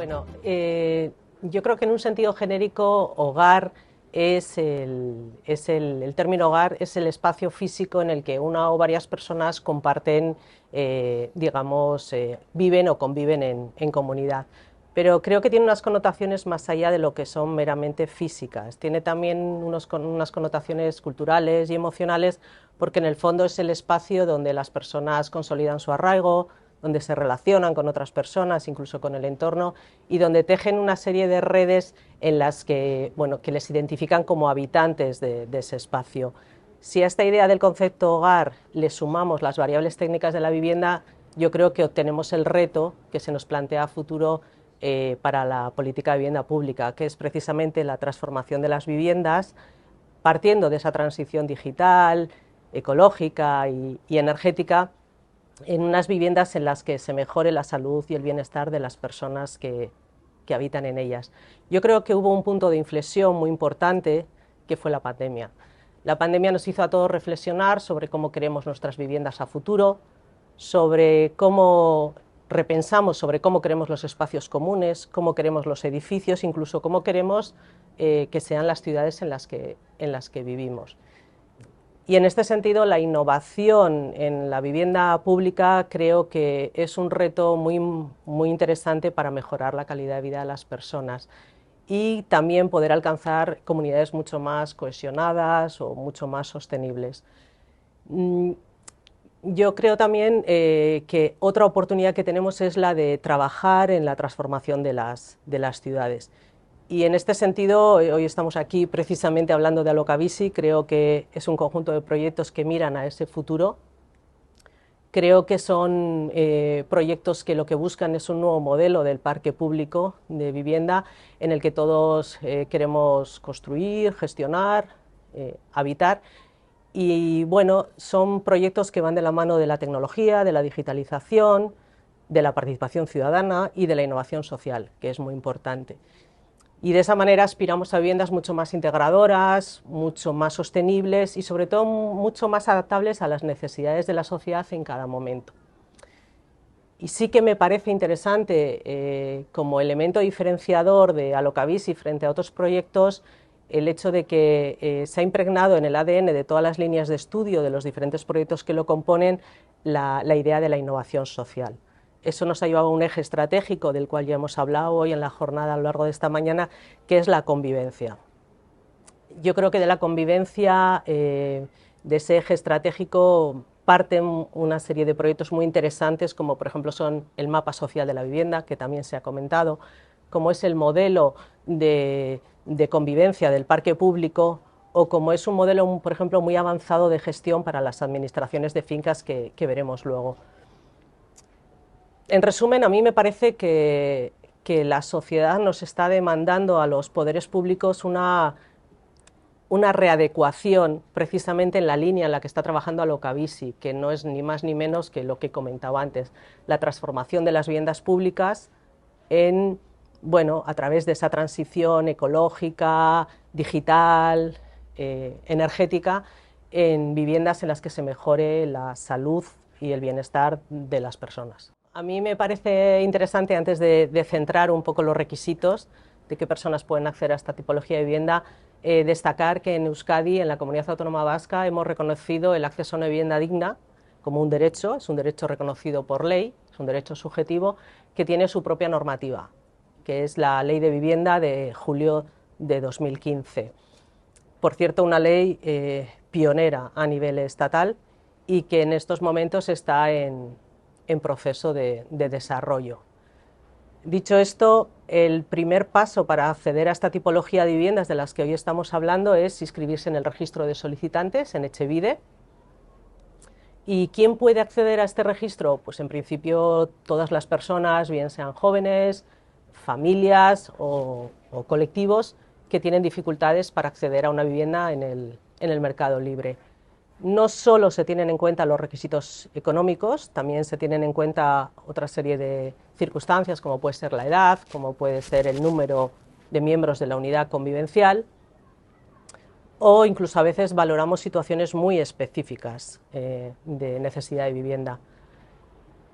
Bueno, yo creo que en un sentido genérico, hogar el término hogar es el espacio físico en el que una o varias personas comparten, digamos, viven o conviven en comunidad. Pero creo que tiene unas connotaciones más allá de lo que son meramente físicas. Tiene también unas connotaciones culturales y emocionales, porque en el fondo es el espacio donde las personas consolidan su arraigo, donde se relacionan con otras personas, incluso con el entorno, y donde tejen una serie de redes en las que, bueno, que les identifican como habitantes de ese espacio. Si a esta idea del concepto hogar le sumamos las variables técnicas de la vivienda, yo creo que obtenemos el reto que se nos plantea a futuro para la política de vivienda pública, que es precisamente la transformación de las viviendas, partiendo de esa transición digital, ecológica y energética, en unas viviendas en las que se mejore la salud y el bienestar de las personas que habitan en ellas. Yo creo que hubo un punto de inflexión muy importante, que fue la pandemia. La pandemia nos hizo a todos reflexionar sobre cómo queremos nuestras viviendas a futuro, sobre cómo repensamos sobre cómo queremos los espacios comunes, cómo queremos los edificios, incluso cómo queremos que sean las ciudades en las que vivimos. Y en este sentido, la innovación en la vivienda pública creo que es un reto muy interesante para mejorar la calidad de vida de las personas y también poder alcanzar comunidades mucho más cohesionadas o mucho más sostenibles. Yo creo también que otra oportunidad que tenemos es la de trabajar en la transformación de las ciudades. Y en este sentido, hoy estamos aquí precisamente hablando de Alokabisi. Creo que es un conjunto de proyectos que miran a ese futuro. Creo que son proyectos que lo que buscan es un nuevo modelo del parque público de vivienda en el que todos queremos construir, gestionar, habitar. Y bueno, son proyectos que van de la mano de la tecnología, de la digitalización, de la participación ciudadana y de la innovación social, que es muy importante. Y de esa manera aspiramos a viviendas mucho más integradoras, mucho más sostenibles y sobre todo mucho más adaptables a las necesidades de la sociedad en cada momento. Y sí que me parece interesante como elemento diferenciador de Alokabisi frente a otros proyectos el hecho de que se ha impregnado en el ADN de todas las líneas de estudio de los diferentes proyectos que lo componen la idea de la innovación social. Eso nos ha llevado a un eje estratégico del cual ya hemos hablado hoy en la jornada a lo largo de esta mañana, que es la convivencia. Yo creo que de la convivencia, de ese eje estratégico, parten una serie de proyectos muy interesantes, como por ejemplo son el mapa social de la vivienda, que también se ha comentado, como es el modelo de convivencia del parque público, o como es un modelo, por ejemplo, muy avanzado de gestión para las administraciones de fincas que veremos luego. En resumen, a mí me parece que la sociedad nos está demandando a los poderes públicos una readecuación precisamente en la línea en la que está trabajando Alokabisi, que no es ni más ni menos que lo que comentaba antes, la transformación de las viviendas públicas en, bueno, a través de esa transición ecológica, digital, energética, en viviendas en las que se mejore la salud y el bienestar de las personas. A mí me parece interesante, antes de centrar un poco los requisitos de qué personas pueden acceder a esta tipología de vivienda, destacar que en Euskadi, en la Comunidad Autónoma Vasca, hemos reconocido el acceso a una vivienda digna como un derecho, es un derecho reconocido por ley, es un derecho subjetivo que tiene su propia normativa, que es la Ley de Vivienda de julio de 2015. Por cierto, una ley pionera a nivel estatal y que en estos momentos está en proceso de desarrollo. Dicho esto, el primer paso para acceder a esta tipología de viviendas de las que hoy estamos hablando es inscribirse en el registro de solicitantes, en Etxebide. ¿Y quién puede acceder a este registro? Pues en principio todas las personas, bien sean jóvenes, familias o colectivos que tienen dificultades para acceder a una vivienda en el mercado libre. No solo se tienen en cuenta los requisitos económicos, también se tienen en cuenta otra serie de circunstancias, como puede ser la edad, como puede ser el número de miembros de la unidad convivencial, o incluso a veces valoramos situaciones muy específicas de necesidad de vivienda.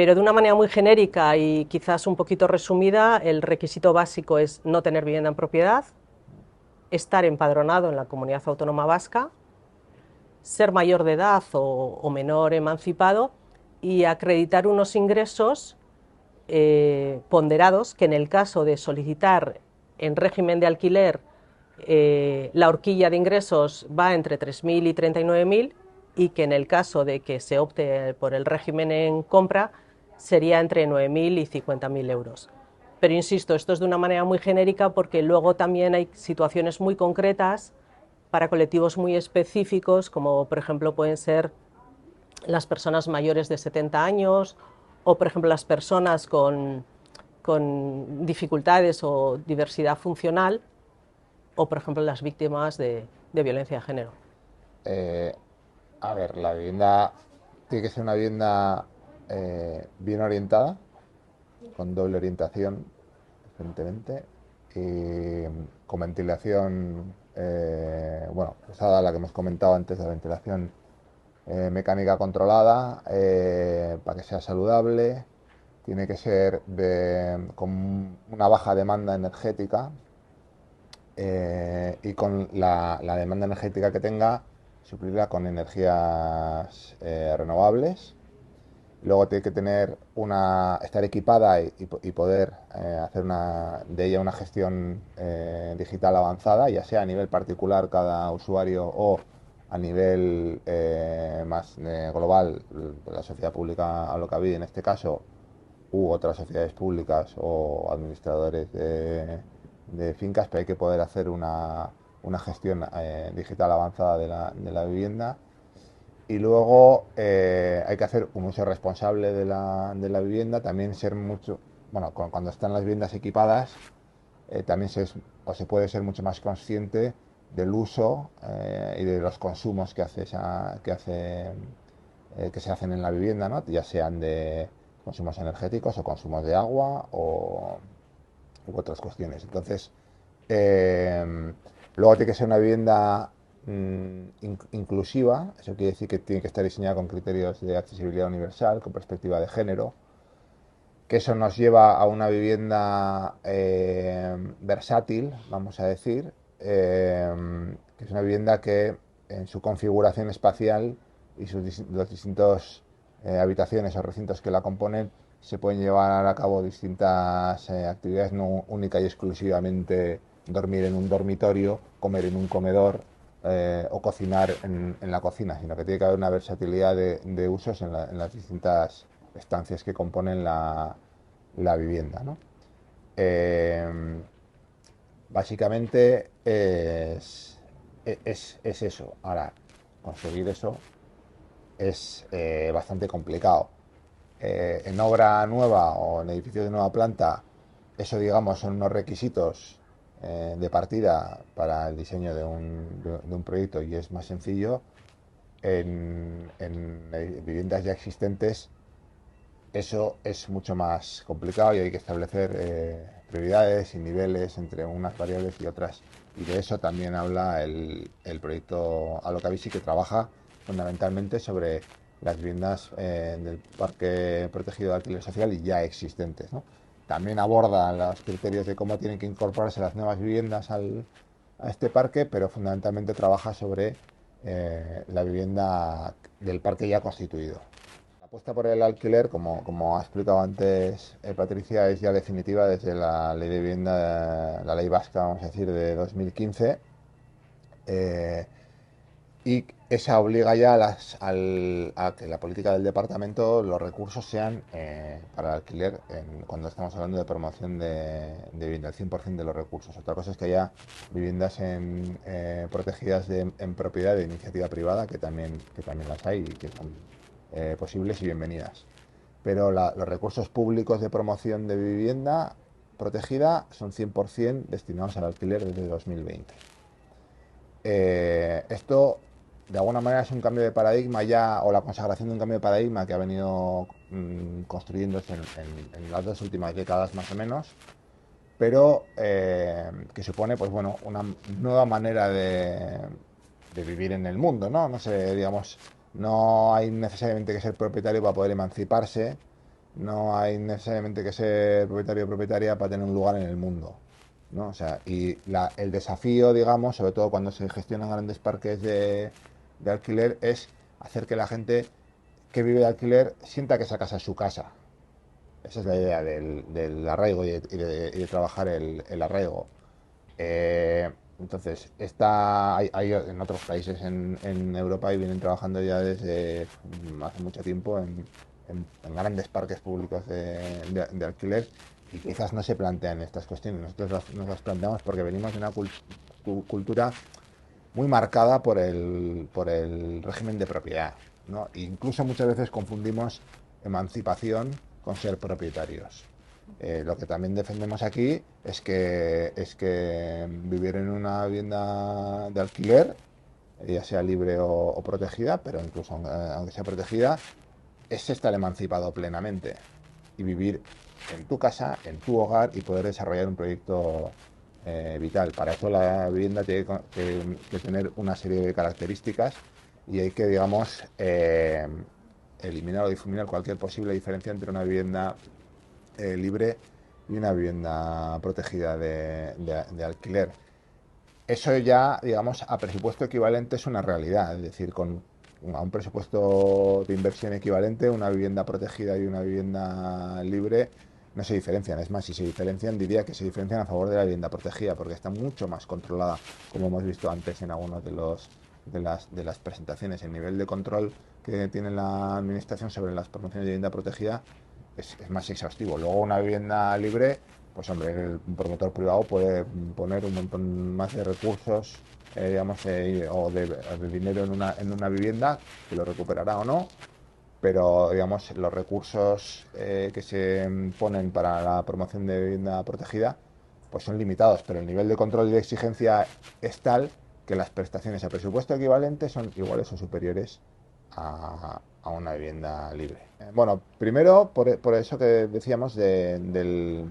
Pero de una manera muy genérica y quizás un poquito resumida, el requisito básico es no tener vivienda en propiedad, estar empadronado en la Comunidad Autónoma Vasca, ser mayor de edad o menor emancipado y acreditar unos ingresos ponderados que en el caso de solicitar en régimen de alquiler la horquilla de ingresos va entre 3.000 y 39.000 y que en el caso de que se opte por el régimen en compra sería entre 9.000 y 50.000 euros. Pero insisto, esto es de una manera muy genérica porque luego también hay situaciones muy concretas para colectivos muy específicos, como por ejemplo pueden ser las personas mayores de 70 años o por ejemplo las personas con dificultades o diversidad funcional o por ejemplo las víctimas de violencia de género. Eh, a ver, la vivienda tiene que ser una vivienda bien orientada, con doble orientación, evidentemente, y con ventilación, bueno, usada la que hemos comentado antes, la ventilación mecánica controlada, para que sea saludable. Tiene que ser con una baja demanda energética, y con la demanda energética que tenga, suplirla con energías renovables. Luego tiene que tener estar equipada y poder hacer de ella una gestión digital avanzada, ya sea a nivel particular cada usuario o a nivel más global, la sociedad pública Alokabide en este caso, u otras sociedades públicas o administradores de fincas, pero hay que poder hacer una gestión digital avanzada de la vivienda. Y luego hay que hacer un uso responsable de la vivienda, también ser mucho, bueno, cuando están las viviendas equipadas, también se puede ser mucho más consciente del uso y de los consumos que se hacen en la vivienda, ¿no? Ya sean de consumos energéticos o consumos de agua u otras cuestiones. Entonces, eh, luego tiene que ser una vivienda inclusiva, eso quiere decir que tiene que estar diseñada con criterios de accesibilidad universal, con perspectiva de género, que eso nos lleva a una vivienda versátil, vamos a decir, que es una vivienda que en su configuración espacial y los distintos habitaciones o recintos que la componen se pueden llevar a cabo distintas actividades, no única y exclusivamente dormir en un dormitorio, comer en un comedor o cocinar en la cocina, sino que tiene que haber una versatilidad de usos en las distintas estancias que componen la vivienda, ¿no? Eh, Básicamente es eso. Ahora, conseguir eso es bastante complicado. En obra nueva o en edificios de nueva planta, eso digamos son unos requisitos de partida para el diseño de un proyecto y es más sencillo. En viviendas ya existentes eso es mucho más complicado y hay que establecer prioridades y niveles entre unas variables y otras. Y de eso también habla el proyecto Alokabisi, que trabaja fundamentalmente sobre las viviendas del parque protegido de alquiler social y ya existentes, ¿no? También aborda los criterios de cómo tienen que incorporarse las nuevas viviendas a este parque, pero fundamentalmente trabaja sobre la vivienda del parque ya constituido. La apuesta por el alquiler, como ha explicado antes Patricia, es ya definitiva desde la ley de vivienda, la ley vasca, vamos a decir, de 2015. eh, y esa obliga ya a que la política del departamento, los recursos sean para el alquiler cuando estamos hablando de promoción de vivienda, el 100% de los recursos. Otra cosa es que haya viviendas protegidas en propiedad de iniciativa privada, que también las hay y que son posibles y bienvenidas. Pero los recursos públicos de promoción de vivienda protegida son 100% destinados al alquiler desde 2020. Esto de alguna manera es un cambio de paradigma ya, o la consagración de un cambio de paradigma que ha venido construyéndose en las 2 últimas décadas más o menos, pero que supone, pues bueno, una nueva manera de vivir en el mundo, ¿no? No sé, digamos, no hay necesariamente que ser propietario para poder emanciparse, no hay necesariamente que ser propietario o propietaria para tener un lugar en el mundo, ¿no? O sea, y el desafío, digamos, sobre todo cuando se gestionan grandes parques de alquiler, es hacer que la gente que vive de alquiler sienta que esa casa es su casa. Esa es la idea del arraigo y de trabajar el arraigo. Entonces, hay en otros países en Europa y vienen trabajando ya desde hace mucho tiempo en grandes parques públicos de alquiler y quizás no se plantean estas cuestiones. Nosotros nos las planteamos porque venimos de una cultura muy marcada por el régimen de propiedad, ¿no? E incluso muchas veces confundimos emancipación con ser propietarios. Lo que también defendemos aquí es que vivir en una vivienda de alquiler, ya sea libre o protegida, pero incluso aunque sea protegida, es estar emancipado plenamente y vivir en tu casa, en tu hogar y poder desarrollar un proyecto vital. Para eso la vivienda tiene que tener una serie de características y hay que, digamos, eliminar o difuminar cualquier posible diferencia entre una vivienda libre y una vivienda protegida de alquiler. Eso ya, digamos, a presupuesto equivalente es una realidad, es decir, a un presupuesto de inversión equivalente, una vivienda protegida y una vivienda libre no se diferencian. Es más, si se diferencian, diría que se diferencian a favor de la vivienda protegida, porque está mucho más controlada, como hemos visto antes en algunas de las presentaciones. El nivel de control que tiene la Administración sobre las promociones de vivienda protegida es más exhaustivo. Luego una vivienda libre, pues hombre, el promotor privado puede poner un montón más de recursos, digamos, o de dinero en una vivienda, que lo recuperará o no, pero digamos, los recursos que se ponen para la promoción de vivienda protegida, pues son limitados, pero el nivel de control y de exigencia es tal que las prestaciones a presupuesto equivalente son iguales o superiores a una vivienda libre. Bueno, primero por eso que decíamos la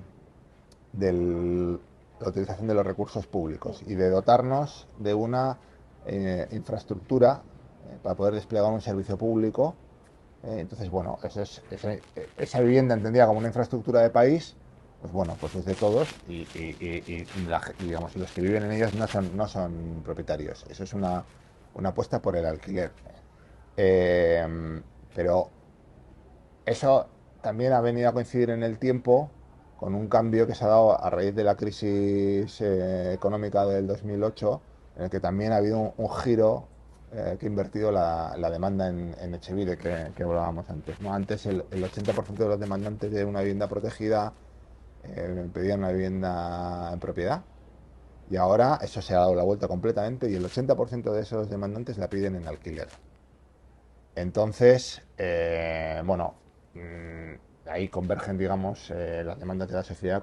utilización de los recursos públicos y de dotarnos de una infraestructura para poder desplegar un servicio público. Entonces, bueno, esa vivienda entendida como una infraestructura de país, pues bueno, pues es de todos y digamos, los que viven en ellas no son propietarios. Eso es una apuesta por el alquiler. Eh, pero eso también ha venido a coincidir en el tiempo con un cambio que se ha dado a raíz de la crisis económica del 2008, en el que también ha habido un giro que ha invertido la demanda en Etxebide que hablábamos antes, ¿no? Antes el 80% de los demandantes de una vivienda protegida pedían una vivienda en propiedad y ahora eso se ha dado la vuelta completamente y el 80% de esos demandantes la piden en alquiler. Entonces, bueno, ahí convergen, digamos, las demandas de la sociedad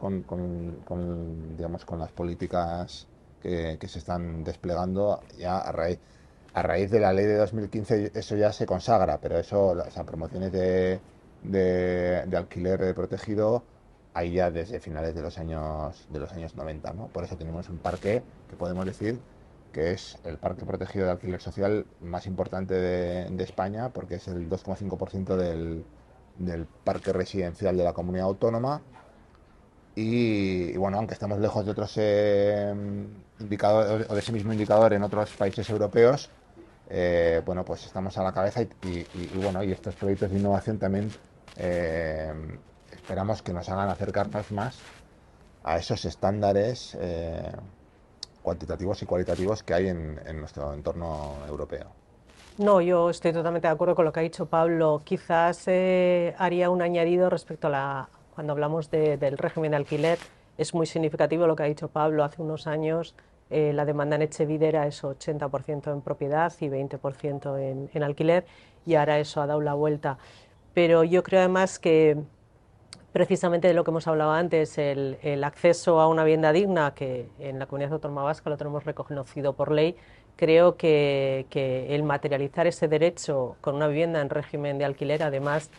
digamos, con las políticas que se están desplegando ya a raíz de la ley de 2015 eso ya se consagra, pero eso, o sea, promociones de alquiler protegido hay ya desde finales de los años 90, ¿no? Por eso tenemos un parque que podemos decir que es el parque protegido de alquiler social más importante de España, porque es el 2,5% del parque residencial de la comunidad autónoma. Y bueno, aunque estamos lejos de otros indicadores o de ese mismo indicador en otros países europeos, bueno, pues estamos a la cabeza bueno, y estos proyectos de innovación también eh, esperamos que nos hagan acercarnos más a esos estándares cuantitativos y cualitativos que hay en nuestro entorno europeo. No, yo estoy totalmente de acuerdo con lo que ha dicho Pablo. Quizás haría un añadido respecto a cuando hablamos del régimen de alquiler. Es muy significativo lo que ha dicho Pablo. Hace unos años la demanda en Etxebide era eso, 80% en propiedad y 20% en alquiler, y ahora eso ha dado la vuelta. Pero yo creo además que precisamente de lo que hemos hablado antes, el acceso a una vivienda digna, que en la Comunidad Autónoma Vasca lo tenemos reconocido por ley, creo que el materializar ese derecho con una vivienda en régimen de alquiler, además,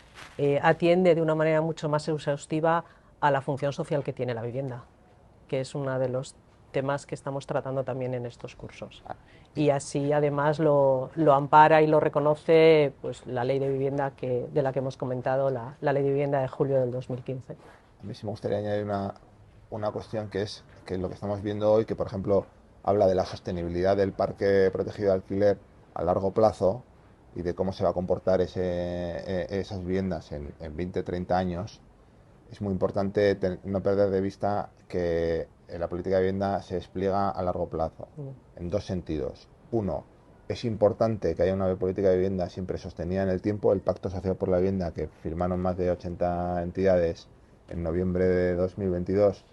atiende de una manera mucho más exhaustiva a la función social que tiene la vivienda, que es uno de los temas que estamos tratando también en estos cursos. Y así además lo ampara y lo reconoce pues, la ley de vivienda de la que hemos comentado, la ley de vivienda de julio del 2015. A mí sí me gustaría añadir una cuestión que es que lo que estamos viendo hoy, que por ejemplo habla de la sostenibilidad del parque protegido de alquiler a largo plazo y de cómo se va a comportar esas viviendas en 20, 30 años. Es muy importante no perder de vista que la política de vivienda se despliega a largo plazo, en dos sentidos. Uno, es importante que haya una política de vivienda siempre sostenida en el tiempo. El Pacto Social por la Vivienda, que firmaron más de 80 entidades en noviembre de 2022,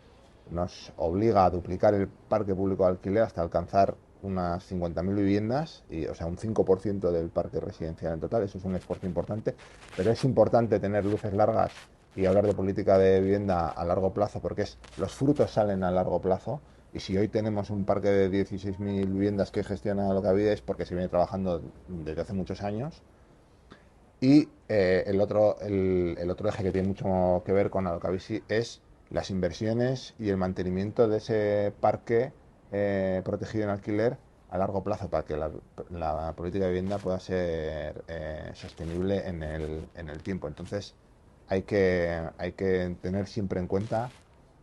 nos obliga a duplicar el parque público de alquiler hasta alcanzar unas 50.000 viviendas, o sea, un 5% del parque residencial en total. Eso es un esfuerzo importante, pero es importante tener luces largas y hablar de política de vivienda a largo plazo, porque los frutos salen a largo plazo. Y si hoy tenemos un parque de 16.000 viviendas que gestiona Alokabide, es porque se viene trabajando desde hace muchos años. Y el otro eje que tiene mucho que ver con Alokabide es las inversiones y el mantenimiento de ese parque protegido en alquiler a largo plazo, para que la política de vivienda pueda ser sostenible en el tiempo. Entonces, hay que tener siempre en cuenta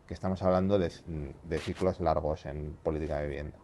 que estamos hablando de ciclos largos en política de vivienda.